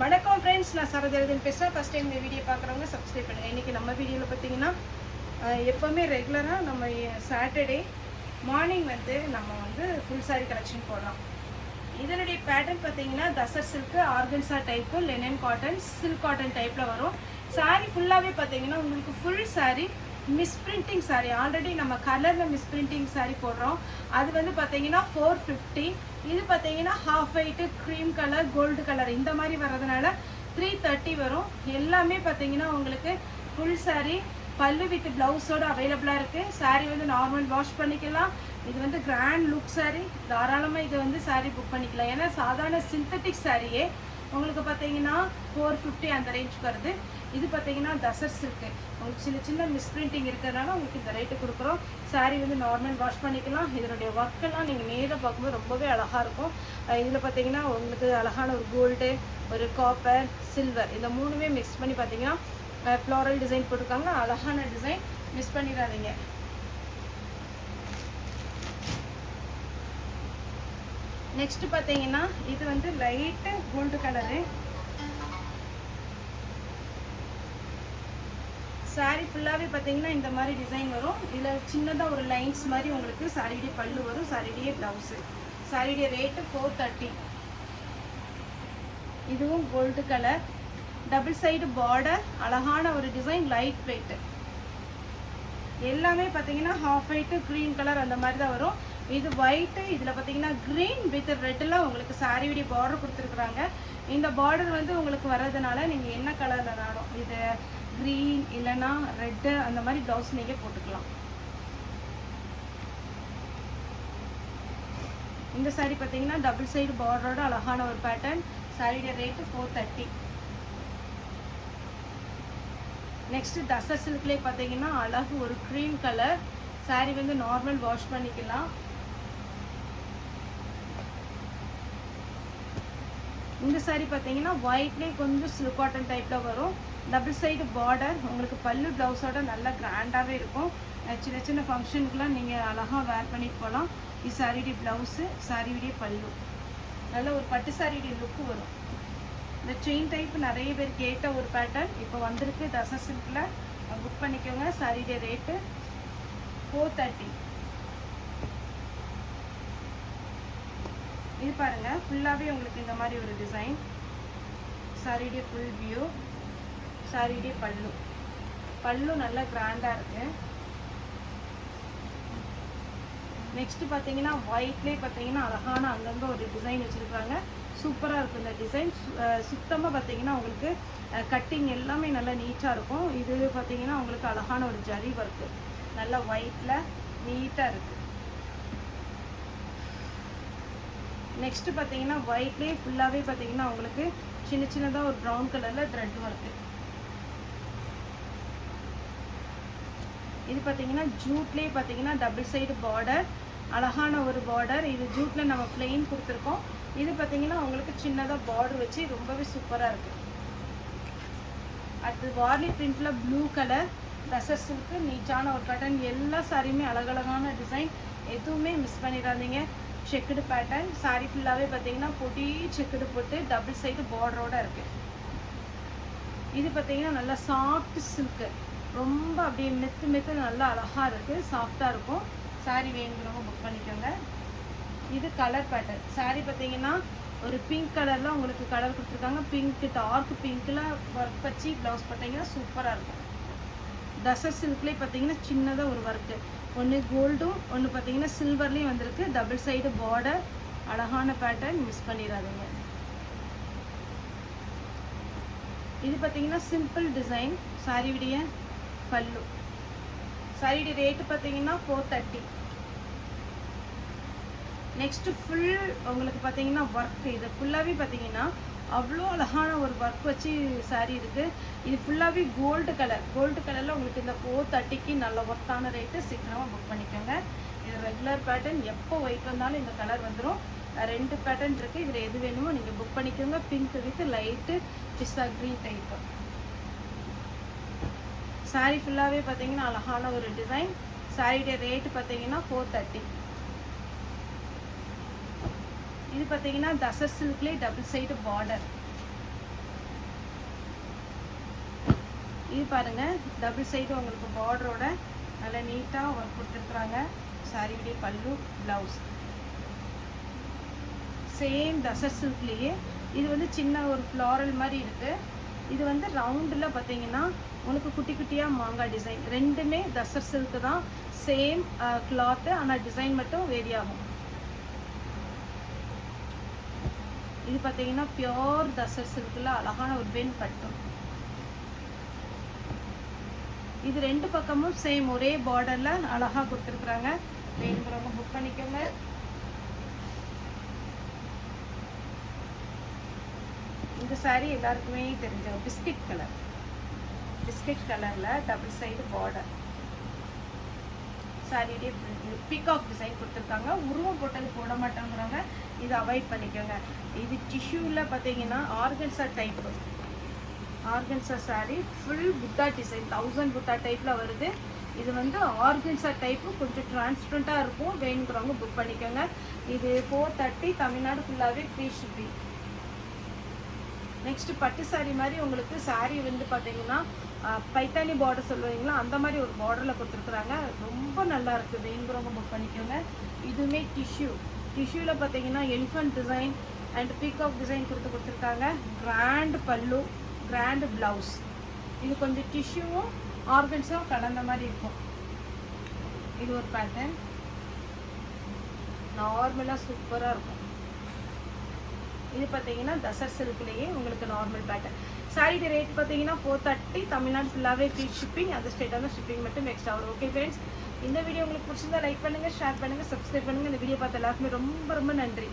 வணக்கம் ஃப்ரெண்ட்ஸ், நான் சரதரதன் பேசுகிறேன். ஃபஸ்ட் டைம் இந்த வீடியோ பார்க்குறவங்க சப்ஸ்கிரைப் பண்ணுங்கள். இன்றைக்கி நம்ம வீடியோவில் பார்த்தீங்கன்னா எப்போவுமே ரெகுலராக நம்ம சாட்டர்டே மார்னிங் நம்ம ஃபுல் சாரீ கலெக்ஷன் போடலாம். இதனுடைய பேட்டர்ன் பார்த்தீங்கன்னா tussar silk, organza type, linen cotton, silk cotton டைப்பில் வரும். சாரீ ஃபுல்லாகவே பார்த்தீங்கன்னா உங்களுக்கு full sari misprinting sari. Already நம்ம கலரில் மிஸ்பிரிண்டிங் சாரீ போடுறோம். அது பார்த்தீங்கன்னா 450. இது பார்த்தீங்கன்னா half white, cream colour, gold colour இந்த மாதிரி வர்றதுனால 330 வரும். எல்லாமே பார்த்தீங்கன்னா உங்களுக்கு ஃபுல் சாரீ பல்லு வித் ப்ளவுஸோடு அவைலபிளாக இருக்குது. சாரீ நார்மல் வாஷ் பண்ணிக்கலாம். இது கிராண்ட் லுக் சாரீ. தாராளமாக இது சாரீ புக் பண்ணிக்கலாம். ஏன்னா சாதாரண சிந்தட்டிக் சாரியே உங்களுக்கு பார்த்தீங்கன்னா 450 அந்த ரேஞ்சுக்கு வருது. இது பார்த்தீங்கன்னா தசர் சில்க்கு. உங்களுக்கு சின்ன சின்ன மிஸ்பிரிண்டிங் இருக்கிறதுனால உங்களுக்கு இந்த ரேட்டு கொடுக்குறோம். சாரீ நார்மல் வாஷ் பண்ணிக்கலாம். இதனுடைய ஒர்க்கெல்லாம் நீங்கள் நேராக பார்க்கும்போது ரொம்பவே அழகாக இருக்கும். இதில் பார்த்தீங்கன்னா உங்களுக்கு அழகான ஒரு கோல்டு, ஒரு காப்பர், சில்வர் இந்த மூணுமே மிக்ஸ் பண்ணி பார்த்தீங்கன்னா ஃப்ளாரல் டிசைன் போட்டிருக்காங்க. அழகான டிசைன், மிஸ் பண்ணிடாதீங்க. நெக்ஸ்ட் பார்த்தீங்கன்னா இது லைட்டு கோல்டு கலரு. சாரீ ஃபுல்லாகவே பார்த்தீங்கன்னா இந்த மாதிரி டிசைன் வரும். இதில் சின்னதாக ஒரு லைன்ஸ் மாதிரி உங்களுக்கு சாரியுடைய பல்லு வரும், சாரியுடைய ப்ளவுஸு. சாரியுடைய ரேட்டு 430. இதுவும் gold colour, double side border, அழகான ஒரு டிசைன், லைட் வெயிட்டு. எல்லாமே பார்த்தீங்கன்னா ஹாஃப் ஒயிட்டு, க்ரீன் கலர் அந்த மாதிரி தான் வரும். இது ஒயிட்டு, இதில் பார்த்தீங்கன்னா க்ரீன் வித் ரெட்டில் உங்களுக்கு சாரியுடைய பார்டர் கொடுத்துருக்குறாங்க. இந்த பார்டர் உங்களுக்கு வர்றதுனால நீங்கள் என்ன கலரில் நாடும், இது க்ரீன் இல்லைன்னா ரெட்டு அந்த மாதிரி ப்ளவுஸ் நீங்கள் போட்டுக்கலாம். இந்த சாரீ பார்த்தீங்கன்னா டபுள் சைடு பார்டரோட அழகான ஒரு பேட்டர்ன். சாரியுடைய ரேட்டு 430. நெக்ஸ்ட் தசர் சில்க்லேயே பார்த்தீங்கன்னா அழகு ஒரு cream colour. Sari normal wash பண்ணிக்கலாம். இந்த சாரீ பார்த்தீங்கன்னா ஒயிட்லேயே கொஞ்சம் சில்க் காட்டன் டைப்பில் வரும். டபுள் சைடு பார்டர், உங்களுக்கு பல்லு ப்ளவுஸோட நல்லா கிராண்டாகவே இருக்கும். சின்ன சின்ன ஃபங்க்ஷனுக்குலாம் நீங்கள் அழகாக வேர் பண்ணிட்டு போகலாம். இது சாரியுடைய ப்ளவுஸு, சாரியுடைய பல்லு. நல்ல ஒரு பட்டு சாரியுடைய லுக்கு வரும். இந்த செயின் டைப் நிறைய பேர் கேட்ட ஒரு பேட்டர்ன் இப்போ வந்திருக்கு. தசர் சில்கில் புக் பண்ணிக்கோங்க. சாரியுடைய ரேட்டு 430. இது பாருங்கள், ஃபுல்லாகவே உங்களுக்கு இந்த மாதிரி ஒரு டிசைன். சாரியுடைய ஃபுல் வியூ, சாரியுடைய பல்லு. பல்லு நல்லா கிராண்டாக இருக்குது. நெக்ஸ்ட்டு பார்த்தீங்கன்னா ஒயிட்லேயே பார்த்தீங்கன்னா அழகான அங்கங்கே ஒரு டிசைன் வச்சுருக்காங்க. சூப்பராக இருக்கும் இந்த டிசைன். சுத்தமாக பார்த்தீங்கன்னா உங்களுக்கு கட்டிங் எல்லாமே நல்லா நீட்டாக இருக்கும். இது பார்த்தீங்கன்னா உங்களுக்கு அழகான ஒரு ஜரி ஒர்க்கு, நல்லா ஒயிட்டில் நீட்டாக இருக்குது. நெக்ஸ்ட்டு பார்த்தீங்கன்னா ஒயிட்லேயே ஃபுல்லாகவே பார்த்தீங்கன்னா உங்களுக்கு சின்ன சின்னதாக ஒரு ப்ரௌன் கலரில் த்ரெட் ஒர்க்கு. இது பார்த்தீங்கன்னா ஜூட்லேயே பார்த்தீங்கன்னா டபுள் சைடு பார்டர், அழகான ஒரு பார்டர். இது ஜூட்டில் நம்ம பிளெயின் கொடுத்துருக்கோம். இது பார்த்தீங்கன்னா உங்களுக்கு சின்னதாக பார்டர் வச்சு ரொம்பவே சூப்பராக இருக்குது. அடுத்து Warli பிரிண்டில் blue colour, tussar silk, நீட்டான ஒரு பேட்டர்ன். எல்லா சாரியுமே அழகழகான டிசைன், எதுவுமே மிஸ் பண்ணிடாதீங்க. Checked pattern. சாரீ ஃபுல்லாகவே பார்த்தீங்கன்னா பொடி செக்குடு போட்டு டபுள் சைடு பார்டரோடு இருக்குது. இது பார்த்தீங்கன்னா நல்லா சாஃப்ட் சில்க்கு, ரொம்ப அப்படியே மெத்து நல்லா அழகாக இருக்குது, சாஃப்டாக இருக்கும். சாரீ வேணுங்கிறவங்க புக் பண்ணிக்கோங்க. இது கலர் பேட்டர்ன். சாரீ பார்த்தீங்கன்னா ஒரு பிங்க் கலரில் உங்களுக்கு கலர் கொடுத்துருக்காங்க. பிங்க்கு, டார்க் பிங்க்கில் ஒர்க் வச்சு ப்ளவுஸ் பார்த்தீங்கன்னா சூப்பராக இருக்கும். தசர் சில்க்லேயே பார்த்தீங்கன்னா சின்னதாக ஒரு ஒர்க்கு, ஒன்று கோல்டும் ஒன்று பார்த்தீங்கன்னா சில்வர்லேயும் வந்திருக்கு. டபுள் சைடு பார்டர், அழகான பேட்டர்ன், மிஸ் பண்ணிடாதீங்க. இது பார்த்தீங்கன்னா சிம்பிள் டிசைன். சாரியுடைய பல்லு. சாரியுடைய ரேட்டு பார்த்தீங்கன்னா 430. நெக்ஸ்ட்டு ஃபுல் உங்களுக்கு பார்த்தீங்கன்னா ஒர்க். இது ஃபுல்லாகவே பார்த்தீங்கன்னா அவ்வளோ அழகான ஒரு ஒர்க் வச்சு சாரீ இருக்குது. இது ஃபுல்லாகவே கோல்டு கலர். கோல்டு கலரில் உங்களுக்கு இந்த 430க்கு நல்ல ஒர்த்தான ரேட்டு. சீக்கிரமாக புக் பண்ணிக்கோங்க. இது ரெகுலர் பேட்டர்ன், எப்போ ஒயிட் வந்தாலும் இந்த கலர் வந்துடும். 2 பேட்டர்ன் இருக்குது. இதில் எது வேணுமோ நீங்கள் புக் பண்ணிக்கோங்க. Pink with light pista green type. Sari ஃபுல்லாகவே பார்த்தீங்கன்னா அழகான ஒரு டிசைன். சாரியுடைய ரேட்டு பார்த்தீங்கன்னா 430. இது பார்த்தீங்கன்னா தசர் சில்க்லேயே டபுள் சைடு பார்டர். இது பாருங்கள், டபுள் சைடு உங்களுக்கு பார்டரோட நல்லா நீட்டாக ஒர்க் கொடுத்துருக்குறாங்க. சாரியுடைய பல்லு, ப்ளவுஸ் சேம் தசர் சில்க்லேயே. இது வந்து சின்ன ஒரு ஃப்ளாரல் மாதிரி இருக்குது. இது வந்து ரவுண்டில் பார்த்தீங்கன்னா உனக்கு குட்டி குட்டியாக மாங்காய் டிசைன். ரெண்டுமே தசர் சில்க்கு தான், சேம் கிளாத்து, ஆனால் டிசைன் மட்டும் வேரி ஆகும். இது பார்த்தீங்கன்னா பியோர் தசர் சில்கில் அழகான ஒரு பென் பட்டும். இது ரெண்டு பக்கமும் சேம் ஒரே பார்டரில் அழகாக கொடுத்துருக்குறாங்க. வேணுங்கிறவங்க புக் பண்ணிக்கோங்க. இந்த சாரீ எல்லாருக்குமே தெரிஞ்ச பிஸ்கட் கலரில் டபுள் சைடு பார்டர். சாரியுடைய பீகாக் டிசைன் கொடுத்துருக்காங்க. உருவம் போட்டது போட மாட்டேங்கிறவங்க இதை அவாய்ட் பண்ணிக்கோங்க. இது டிஷ்யூவில் பார்த்தீங்கன்னா ஆர்கன்சா சாரீ ஃபுல் புட்டா டிசைன், 1000 புட்டா டைப்பில் வருது. இது வந்து ஆர்கன்சா டைப்பு, கொஞ்சம் டிரான்ஸ்பரண்ட்டாக இருக்கும். வேணுங்கிறவங்க புக் பண்ணிக்கோங்க. இது 430, தமிழ்நாடு ஃபுல்லாகவே ஃப்ரீ ஷிப்பிங். நெக்ஸ்ட்டு பட்டு சாரீ மாதிரி உங்களுக்கு சாரீ வந்து பார்த்தீங்கன்னா பைத்தானி பார்டர் சொல்லுவீங்களா, அந்த மாதிரி ஒரு பார்டரில் கொடுத்துருக்குறாங்க. ரொம்ப நல்லாயிருக்கு. வேணுங்கிறவங்க புக் பண்ணிக்கோங்க. இதுவுமே டிஷ்யூவில் பார்த்தீங்கன்னா elephant design and peacock design கொடுத்துருக்காங்க. கிராண்ட் பல்லு, கிராண்ட் ப்ளவுஸ். இது கொஞ்சம் டிஷ்யூவும் ஆர்கன்ஸும் கலந்த மாதிரி இருக்கும். இது ஒரு பேட்டர்ன், நார்மலாக சூப்பராக இருக்கும். இது பார்த்தீங்கன்னா தசர் சில்க்லேயே உங்களுக்கு நார்மல் பேட்டர்ன். சாரியோட ரேட் பார்த்தீங்கன்னா 430, தமிழ்நாடு ஃபுல்லாகவே ஃப்ரீ ஷிப்பிங். அந்த ஸ்டேட்டான ஷிப்பிங் மட்டும் எக்ஸ்ட்ரா வரும். ஓகே ஃப்ரெண்ட்ஸ், இந்த வீடியோ உங்களுக்கு பிடிச்சிருந்தா லைக் பண்ணுங்கள், ஷேர் பண்ணுங்கள், சப்ஸ்கிரைப் பண்ணுங்கள். இந்த வீடியோ பார்த்த எல்லாருக்குமே ரொம்ப ரொம்ப நன்றி.